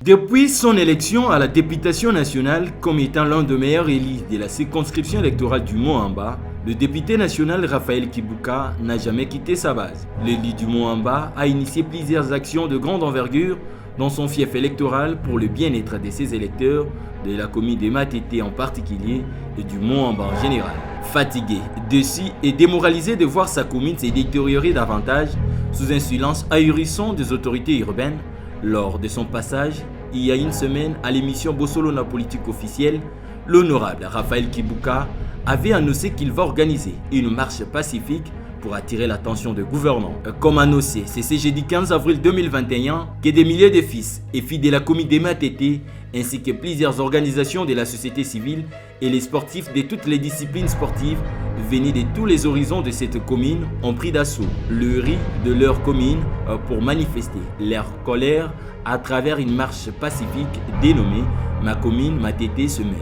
Depuis son élection à la députation nationale comme étant l'un des meilleurs élus de la circonscription électorale du Mont-en-Bas, le député national Raphaël Kibuka n'a jamais quitté sa base. L'élu du Mont-en-Bas a initié plusieurs actions de grande envergure dans son fief électoral pour le bien-être de ses électeurs, de la commune de Matete en particulier et du Mont-en-Bas en général. Fatigué, déçu et démoralisé de voir sa commune se détériorer davantage sous un silence ahurissant des autorités urbaines, lors de son passage, il y a une semaine, à l'émission Bossolona Politique officielle, l'honorable Raphaël Kibuka avait annoncé qu'il va organiser une marche pacifique pour attirer l'attention des gouvernants. Comme annoncé, c'est ce jeudi 15 avril 2021 que des milliers de fils et filles de la commune de Matete ainsi que plusieurs organisations de la société civile et les sportifs de toutes les disciplines sportives venus de tous les horizons de cette commune ont pris d'assaut le riz de leur commune pour manifester leur colère à travers une marche pacifique dénommée « Ma commune Matete se meurt ».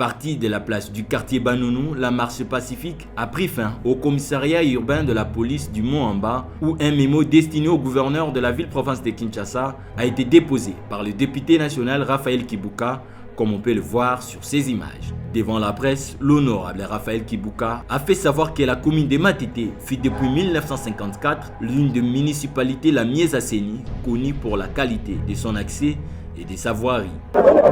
Partie de la place du quartier Banounou, la marche pacifique a pris fin au commissariat urbain de la police du Mont-en-Bas où un mémo destiné au gouverneur de la ville-province de Kinshasa a été déposé par le député national Raphaël Kibuka, comme on peut le voir sur ces images. Devant la presse, l'honorable Raphaël Kibuka a fait savoir que la commune de Matete fut depuis 1954 l'une des municipalités la mieux assainie, connue pour la qualité de son accès et des sa voirie.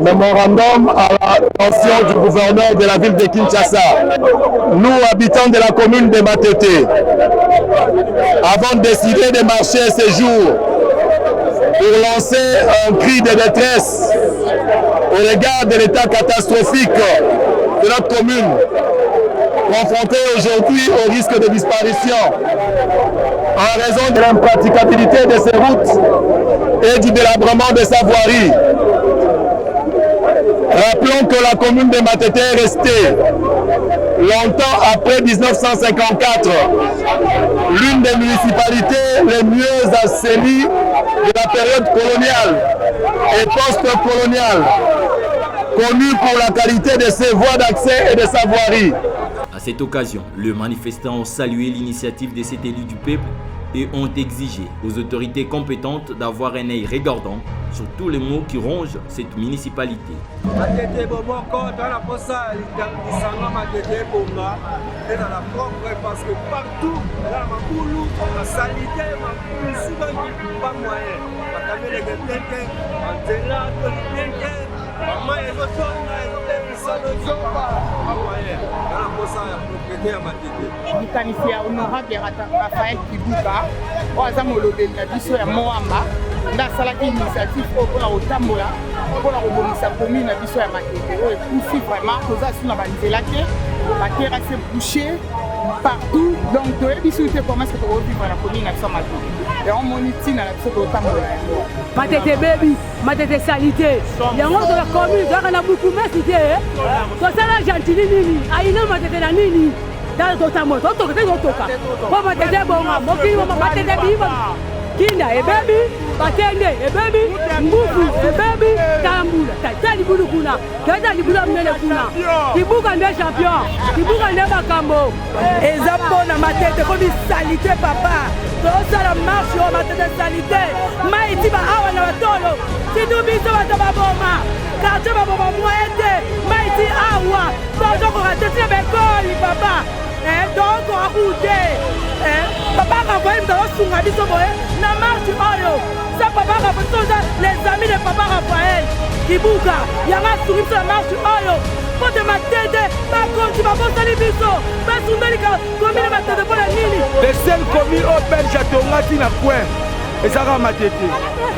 Mémorandum à l'attention du gouverneur de la ville de Kinshasa. Nous, habitants de la commune de Matete, avons décidé de marcher ce jour pour lancer un cri de détresse au regard de l'état catastrophique de notre commune, confrontée aujourd'hui au risque de disparition en raison de l'impraticabilité de ces routes et du délabrement de sa voirie. Rappelons que la commune de Matete est restée longtemps après 1954 l'une des municipalités les mieux assainies de la période coloniale et post-coloniale, connue pour la qualité de ses voies d'accès et de sa voirie. À cette occasion, les manifestants ont salué l'initiative de cet élu du peuple et ont exigé aux autorités compétentes d'avoir un œil regardant sur tous les maux qui rongent cette municipalité. Parce que partout, là, la salité, likanisi ya honorable Raphaël Kibuka oyo aza molobeli na biso ya Moamba nde asalaki initiative oyo mpona kotambola mpona kobongisa commune na biso ya Matete oyo ekufi vraiment toza su na banzela te bakera se boucher partout donc toyebi biso te comment est-ce que tokovivre na commune na biso ya Matete yango moni ntina na biso totambola yango Matete bebi Matete salite yango toka commune toyaka na buku mesi te tosala gentili nini ayina Matete na nini dans totambola totoka te totoka po Matete bonga mokili mama Matete biba kinda ebebi batende ebebi mbuku ebebi tambula tata libulu kuna tata libulu mnene kuna Kibuka nde champion Kibuka nde bakambo eza mpona Matete ko bisalite papa tosala marche o Matete salite maiti ba awa na batolo situ biso bato baboma quartier baboma moyen te maiti awa tozokoka te tina bekoli papa donc akute papa Raphaël mtaosunga biso boye na marche oyo sa papa Raphaël toza les amis de papa Raphaël Kibuka yanga sungi biso na marche oyo po de Matete bakonzi babosali biso basundalika commune Matete mpona nini le seul commune oyo belge atongaki na coin ezaka Matete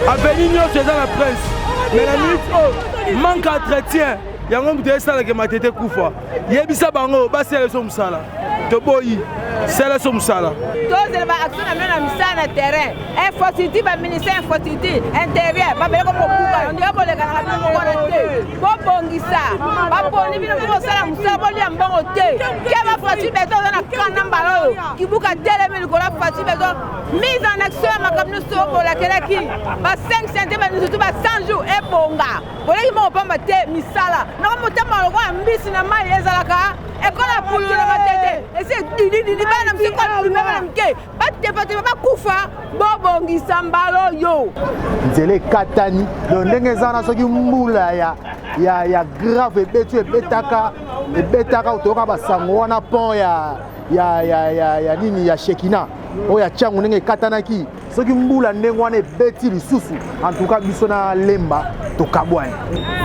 aveni nyonso eza na prince mais na minute oyo manque entretien yango moto esalaka Matete kufa yebisa bango basala so mosala toboyi C'est la somsala. Tous les actions à misala na terrain. Infrastructure, ministère infrastructure intérieur. Ba bele ko bobuka. On dirait que les gars na ko ko bongisa. Ba poni bino ko sala musa boli ambongo te. Ke ba fati beto na kana mbalo. Kibuka teleme ko la fati beto. Mise en action makamno so ko la kelaki. Ba 5 centimes nous ba 100 jours et bonga. Bole ki mo pamba te misala. Na mo te malo ko ambisi na mai ezalaka. Et quand la poule na matete. Et c'est didi bana msiko ni bana mke. Ba te ba kufa bobongisa mbalo yo. Nzele katani do ndenge zana soki mbula ya grave betaka utoka basango wana pont ya nini ya Shekina oya changu ndenge katanaki soki mbula ndenge wana beti lisusu en tout cas biso na lemba tokabwani.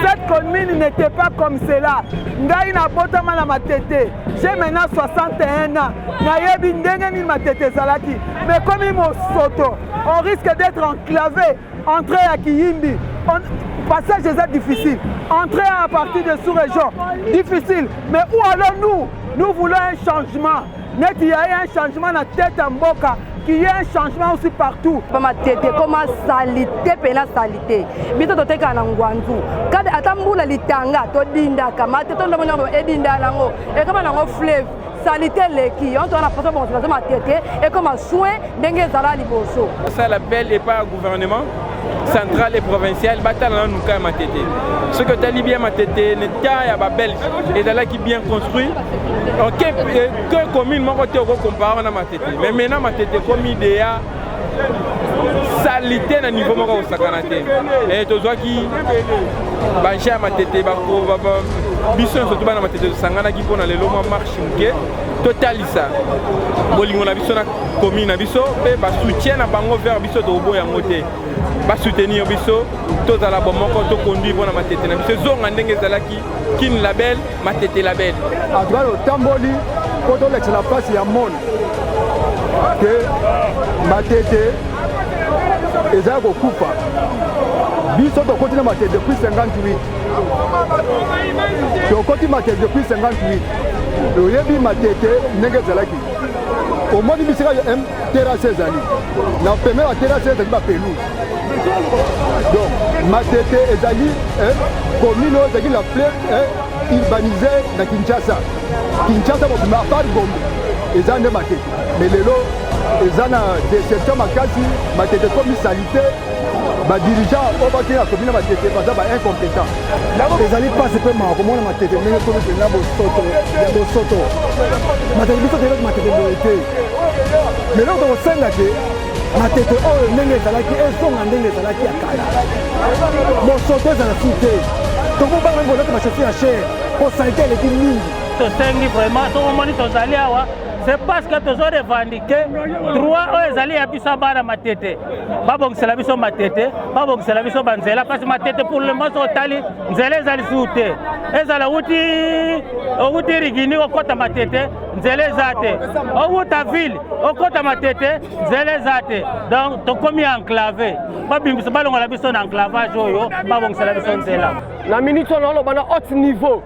Cette commune n'était pas comme cela. Ngai na botama na matete. J'ai maintenant 61 ans. Na yebi ndenge ni matete zalaki. Mais comme il mosoto, on risque d'être enclavé. Entrer à Kiyimbi, passage déjà difficile. Entrer à partir de sous-région, difficile. Mais où allons-nous? Nous voulons un changement. Net il y a un changement dans la tête en boca. Qu'il y ait un changement aussi partout. Comme salité, pena salité. Bito tote kana ngwanzu. Kada atambula litanga to dinda kamate to ndomo edinda lango. Et comme nango fleuve. Salité leki, on doit la passer bon ma tête et comme soin dengue zala liboso. Ça l'appel n'est pas un gouvernement central et provincial, batala nous ka ma tête. Ce que tu as bien ma tête, n'était ya ba belge et là qui bien construit. OK, que commune mon côté on compare na ma tête. Mais maintenant ma tête comme idéa salité na niveau moko sakanate. Et to zwa ki bancha ma tête ba ko biso surtout na ma tête sangana ki pona lelo ma marche muke totalisa. Bolingo na biso na commune na biso pe ba soutien na bango vers biso to boya ngote. Ba soutenir biso to za la bomoko to conduire bona ma tête na biso zonga ndenge zalaki kin label ma tête label. En tout cas le tamboli pour to l'excellent place ya monde que ma tête eza kokufa biso tokoti na matete depuis 58 tokoti matete depuis 58 oyebi matete ndenge ezalaki omoni bisika terrasse ezali na peme ya terrasse ezali bapelouse donc matete ezali commune oyo ezali la plus urbanisée na Kinshasa mobima apart Gombe eza nde matete mais lelo eza na déception makasi matete komi salité badirigeant oyo bakei na commune matete baza baincompétent ezali mpasi mpe maka komona matete ndenge komi mpenza bosoto matete biso toyebaki matete boye te mais lelo tokosenga te matete oyo ndenge ezalaki ezonga ndenge ezalaki ya kala bosoto ezala su te tokobanga bolete bachauffeur ya chere po salite eleki mingi tosengi vraiment tokomoni tozali awa. C'est parce que tous les revendiqués, trois ezali ya biso bana matete. Babongisela biso matete, babongisela biso banzela parce que matete pour le moment totali nzela ezali soute. Ezala uti rigini okota matete, nzela ezate. Outa ville, okota matete, nzela ezate. Donc tokomi enclavé. Babimbiso balongola biso na enclavage oyo, babongisela biso nzela. La minute on a bana haut niveau.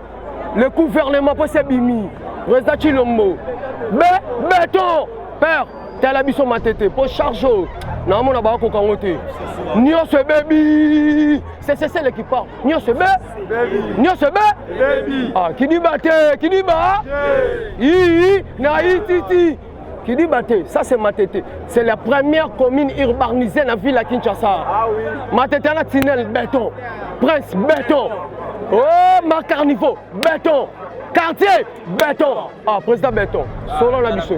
Le gouvernement peut se bimi. Président Chilombo. Béton, père, t'as la biso matete pour charger. Non, mon abako kangote. Nio se baby. C'est celle qui parle. Nio se baby. Nio se baby. Ah, qui dit batte, qui dit ba. Na ititi. Qui dit batte, ça c'est Matete. C'est la première commune urbanisée dans la ville à Kinshasa. Ah oui. Matete na tunnel béton. Prince béton. Oh, Macarnivo béton. Quartier béton. Ah, président béton. Selon la biso.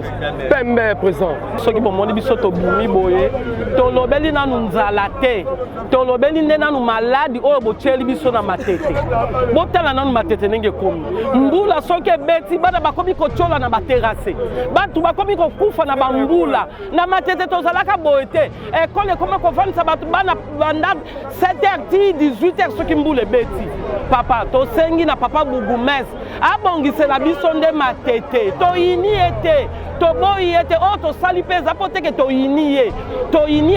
Pembe président. Ce qui bon moni biso to bumi boye. To lobeli na nzala te. To lobeli na nu maladi oyo bocheli biso na matete. Botala na nu matete nenge komi. Mbula soke beti bana bakomi ko chola na baterrasse. Batu bakomi ko kufa na bambula. Na matete to zalaka boete. École comment ko vanisa batu bana banda 7h 18h soki mbule beti. Papa to sengi na papa Bougoumes. babongisela biso nde matete toyini ete toboyi ete oyo tosali mpe eza mpo teke toyini ye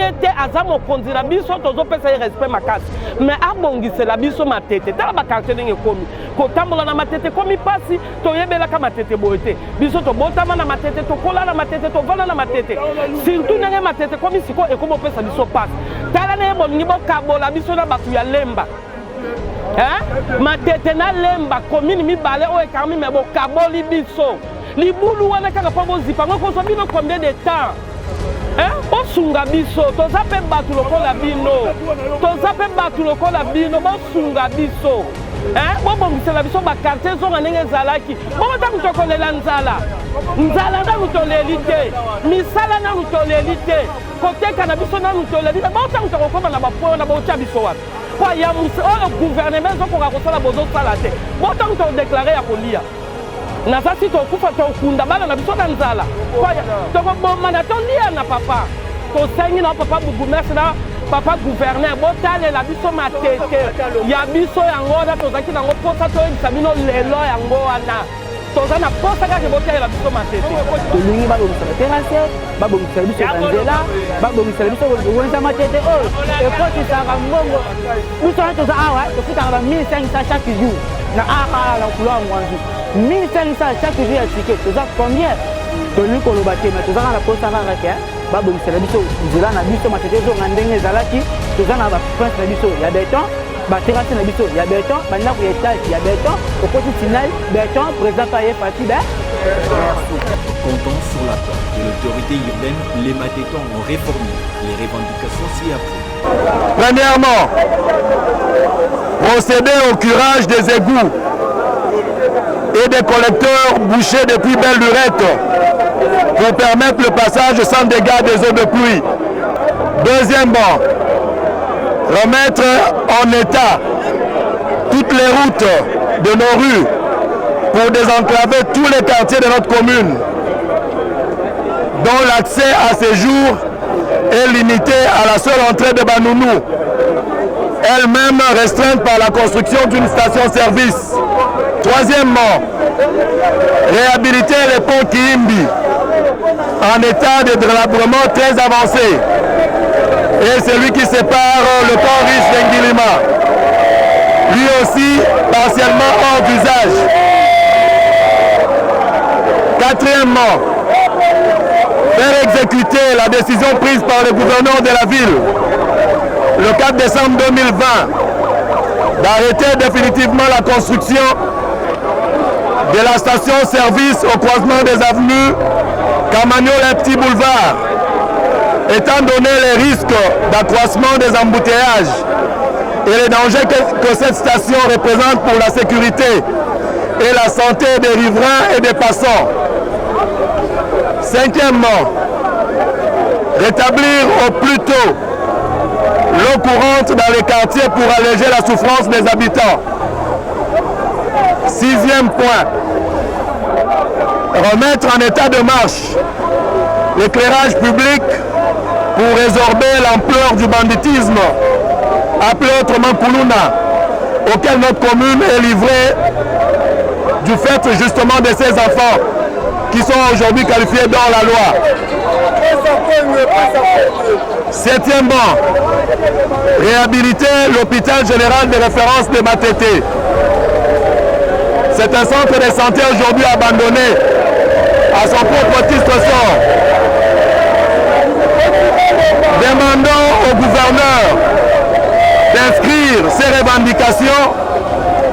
ete aza mokonzi na biso tozopesa ye respect makasi mais abongisela biso matete tala bakartier ndenge ekomi kotambola na matete ekomi mpasi toyebelaka matete boye te biso tobotama na matete tokola na matete tovanda na matete surtout ndenge matete ekomi sikoyo ekomopesa biso mpasi tala ndenge bolingi bokabola biso na bato ya lemba matete na lemba komini mibale oyo ekarmi me bokaboli biso libulu wana kaka mpo bozipa ngo kozwa bino combien de temps bosunga biso toza mpe bato lokola bino bosunga biso bobongisela biso bakartier ezonga ndenge ezalaki bobota moto kolela nzala nanu toleli te misala nanu toleli te koteka na biso nanu toleli te bota moto kokoma na bapoyo na botya biso wapi po ya oyo gouvernement ezokoka kosala bozosala te bota moto odeklare ya kolia naza si tokufa tokunda bana na biso na nzala tokobomana tolia na papa tosengi na papa bourgmestre na papa gouverneur botalela biso matete ya biso yango wana tozalaki nango mposa toyebisa bino lelo yango wana toza na posa kaka botalela biso matete tolingi babongisela terase babongisela biso banzela babongisela biso wenza matete oyo ekotisaka mbongo biso wana toza awa tofutaka ba 1500 chaque jour na aka na couloir mwanzu 1500 chaque jour ya ticket toza combien tolingi koloba te mais tozaka na posa kaka ke babongisela biso nzela na biso matete ezonga ndenge ezalaki toza na baprince na biso ya beton baterase na biso ya beton bandako ya etage ya beton okoti final beton président paye parti Comptant sur l'accord de l'autorité urbaine, les Matétons ont réformé les revendications ci-après. Premièrement, procéder au curage des égouts et des collecteurs bouchés depuis belle lurette pour permettre le passage sans dégâts des eaux de pluie. Deuxièmement, remettre en état toutes les routes de nos rues pour désenclaver tous les quartiers de notre commune, dont l'accès à ces jours est limité à la seule entrée de Banounou, elle-même restreinte par la construction d'une station-service. Troisièmement, réhabiliter les ponts Kiimbi en état de délabrement très avancé et celui qui sépare le pont riche d'Engilima, lui aussi partiellement hors d'usage. Quatrièmement, faire exécuter la décision prise par le gouverneur de la ville le 4 décembre 2020 d'arrêter définitivement la construction de la station-service au croisement des avenues Camagnol et Petit Boulevard, étant donné les risques d'accroissement des embouteillages et les dangers que cette station représente pour la sécurité et la santé des riverains et des passants. Cinquièmement, rétablir au plus tôt l'eau courante dans les quartiers pour alléger la souffrance des habitants. Sixième point, remettre en état de marche l'éclairage public pour résorber l'ampleur du banditisme, appelé autrement Koulouna, auquel notre commune est livrée du fait justement de ces enfants qui sont aujourd'hui qualifiés dans la loi. Septièmement, réhabiliter l'hôpital général de référence de Matete. C'est un centre de santé aujourd'hui abandonné à son propre titre sort. Demandons au gouverneur d'inscrire ces revendications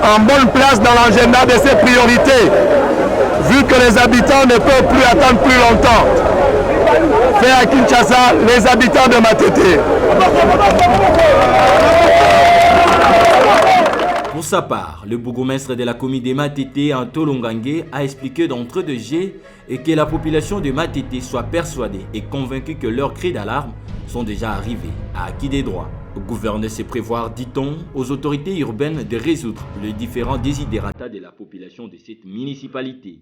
en bonne place dans l'agenda de ses priorités, vu que les habitants ne peuvent plus attendre plus longtemps. Fait à Kinshasa, les habitants de Matete. Pour sa part, le bourgmestre de la commune de Matete, Anto Longangue, a expliqué d'entrée de jeu et que la population de Matete soit persuadée et convaincue que leurs cris d'alarme sont déjà arrivés à acquis des droits. Le gouverneur sait prévoir, dit-on, aux autorités urbaines de résoudre les différents desiderata de la population de cette municipalité.